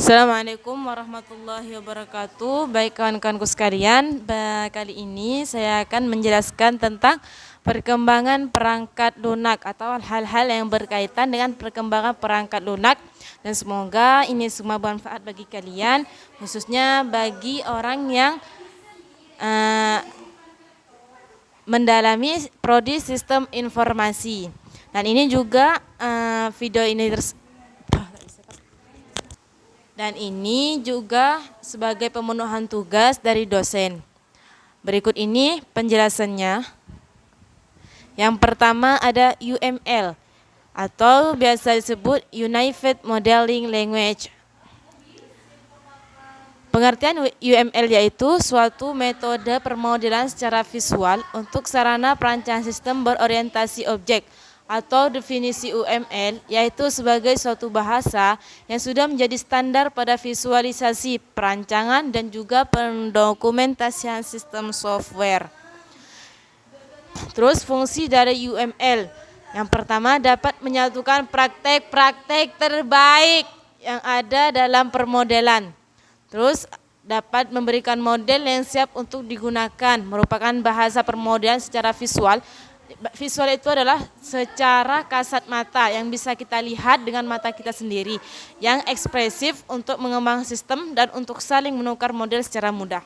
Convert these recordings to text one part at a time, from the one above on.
Assalamualaikum warahmatullahi wabarakatuh. Baik kawan-kawanku sekalian, kali ini saya akan menjelaskan tentang perkembangan perangkat lunak atau hal-hal yang berkaitan dengan perkembangan perangkat lunak, dan semoga ini semua bermanfaat bagi kalian, khususnya bagi orang yang mendalami prodi sistem informasi. Dan ini juga ini juga sebagai pemenuhan tugas dari dosen. Berikut ini penjelasannya. Yang pertama ada UML atau biasa disebut Unified Modeling Language. Pengertian UML yaitu suatu metode permodelan secara visual untuk sarana perancangan sistem berorientasi objek, atau definisi UML yaitu sebagai suatu bahasa yang sudah menjadi standar pada visualisasi, perancangan, dan juga pendokumentasian sistem software. Terus fungsi dari UML. Yang pertama, dapat menyatukan praktek-praktek terbaik yang ada dalam permodelan. Terus dapat memberikan model yang siap untuk digunakan, merupakan bahasa permodelan secara visual. Visual itu adalah secara kasat mata yang bisa kita lihat dengan mata kita sendiri, yang ekspresif untuk mengembang sistem dan untuk saling menukar model secara mudah.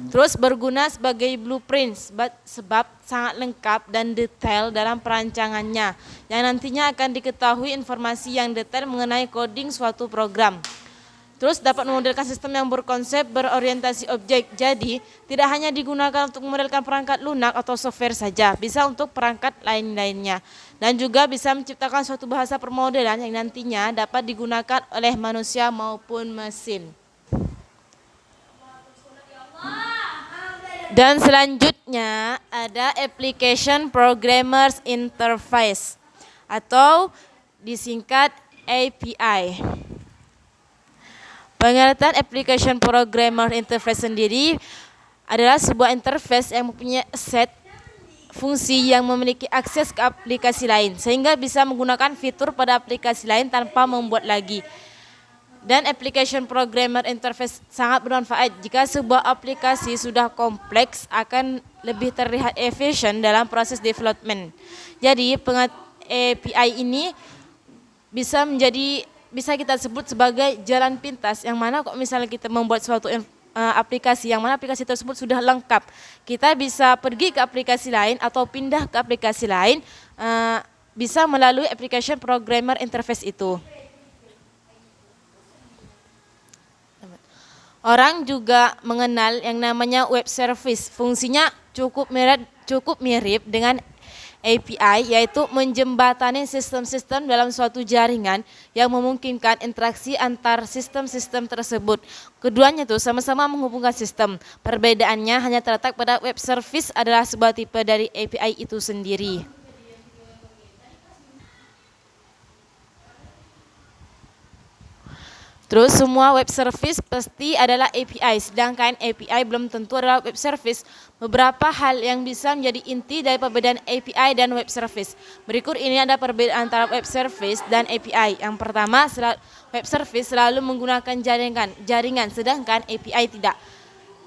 Terus berguna sebagai blueprint sebab sangat lengkap dan detail dalam perancangannya, yang nantinya akan diketahui informasi yang detail mengenai coding suatu program. Terus dapat memodelkan sistem yang berkonsep berorientasi objek. Jadi tidak hanya digunakan untuk memodelkan perangkat lunak atau software saja, bisa untuk perangkat lain-lainnya. Dan juga bisa menciptakan suatu bahasa permodelan yang nantinya dapat digunakan oleh manusia maupun mesin. Dan selanjutnya ada Application Programmers Interface atau disingkat API. Pengertian Application Programmer Interface sendiri adalah sebuah interface yang mempunyai set fungsi yang memiliki akses ke aplikasi lain, sehingga bisa menggunakan fitur pada aplikasi lain tanpa membuat lagi. Dan Application Programmer Interface sangat bermanfaat jika sebuah aplikasi sudah kompleks, akan lebih terlihat efisien dalam proses development. Jadi API ini bisa kita sebut sebagai jalan pintas, yang mana kok misalnya kita membuat suatu aplikasi yang mana aplikasi tersebut sudah lengkap, kita bisa pergi ke aplikasi lain atau pindah ke aplikasi lain bisa melalui Application Programmer Interface itu. Orang juga mengenal yang namanya web service. Fungsinya cukup mirip dengan API, yaitu menjembatani sistem-sistem dalam suatu jaringan yang memungkinkan interaksi antar sistem-sistem tersebut. Keduanya itu sama-sama menghubungkan sistem. Perbedaannya hanya terletak pada web service adalah sebuah tipe dari API itu sendiri. Terus semua web service pasti adalah API, sedangkan API belum tentu adalah web service. Beberapa hal yang bisa menjadi inti dari perbedaan API dan web service. Berikut ini ada perbedaan antara web service dan API. Yang pertama, web service selalu menggunakan jaringan, sedangkan API tidak.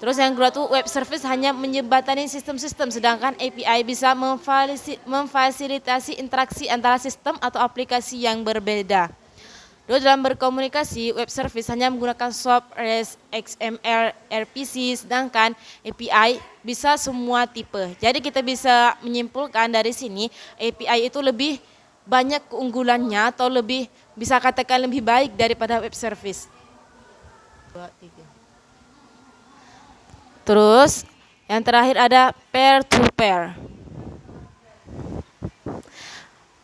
Terus yang kedua tuh, web service hanya menjembatani sistem-sistem, sedangkan API bisa memfasilitasi interaksi antara sistem atau aplikasi yang berbeda. Lalu dalam berkomunikasi, web service hanya menggunakan SOAP, REST, XML, RPC, sedangkan API bisa semua tipe. Jadi kita bisa menyimpulkan dari sini API itu lebih banyak keunggulannya, atau lebih bisa katakan lebih baik daripada web service. Terus yang terakhir ada peer-to-peer.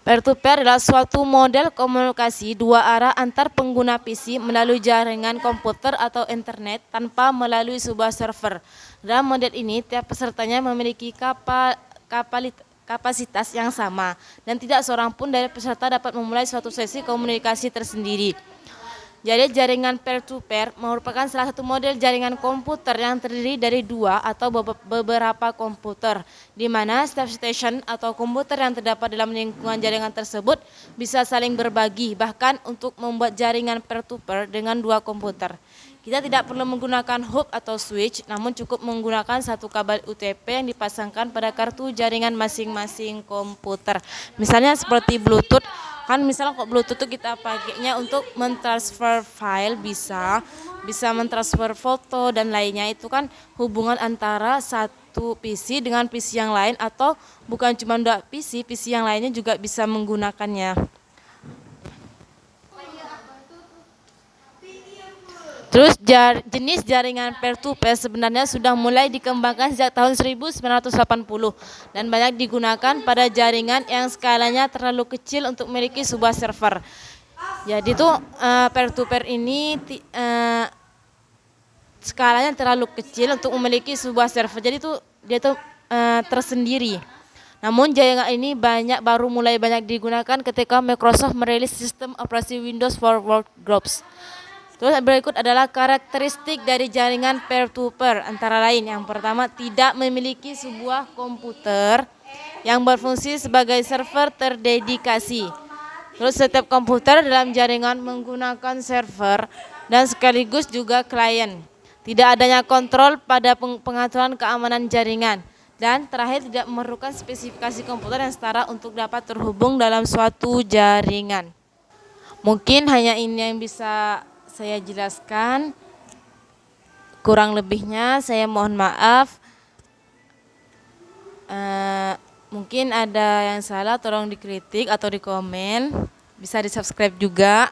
Peer-to-peer adalah suatu model komunikasi dua arah antar pengguna PC melalui jaringan komputer atau internet tanpa melalui sebuah server. Dalam model ini, tiap pesertanya memiliki kapasitas yang sama, dan tidak seorang pun dari peserta dapat memulai suatu sesi komunikasi tersendiri. Jadi jaringan peer-to-peer merupakan salah satu model jaringan komputer yang terdiri dari dua atau beberapa komputer, di mana setiap station atau komputer yang terdapat dalam lingkungan jaringan tersebut bisa saling berbagi, bahkan untuk membuat jaringan peer-to-peer dengan dua komputer. Kita tidak perlu menggunakan hub atau switch, namun cukup menggunakan satu kabel UTP yang dipasangkan pada kartu jaringan masing-masing komputer. Misalnya seperti Bluetooth, kan misalnya kok Bluetooth itu kita pakainya untuk mentransfer file, bisa mentransfer foto dan lainnya. Itu kan hubungan antara satu PC dengan PC yang lain, atau bukan cuma dua PC yang lainnya juga bisa menggunakannya. Terus jenis jaringan peer-to-peer sebenarnya sudah mulai dikembangkan sejak tahun 1980 dan banyak digunakan pada jaringan yang skalanya terlalu kecil untuk memiliki sebuah server. Jadi tuh peer-to-peer ini skalanya terlalu kecil untuk memiliki sebuah server. Jadi tuh dia tuh tersendiri. Namun jaringan ini baru mulai banyak digunakan ketika Microsoft merilis sistem operasi Windows for Workgroups. Terus berikut adalah karakteristik dari jaringan peer-to-peer, antara lain yang pertama, tidak memiliki sebuah komputer yang berfungsi sebagai server terdedikasi. Terus setiap komputer dalam jaringan menggunakan server dan sekaligus juga klien. Tidak adanya kontrol pada pengaturan keamanan jaringan. Dan terakhir, tidak memerlukan spesifikasi komputer yang setara untuk dapat terhubung dalam suatu jaringan. Mungkin hanya ini yang bisa saya jelaskan, kurang lebihnya saya mohon maaf. Mungkin ada yang salah, tolong dikritik atau dikomen, bisa di subscribe juga.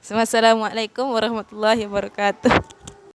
Wassalamualaikum warahmatullahi wabarakatuh.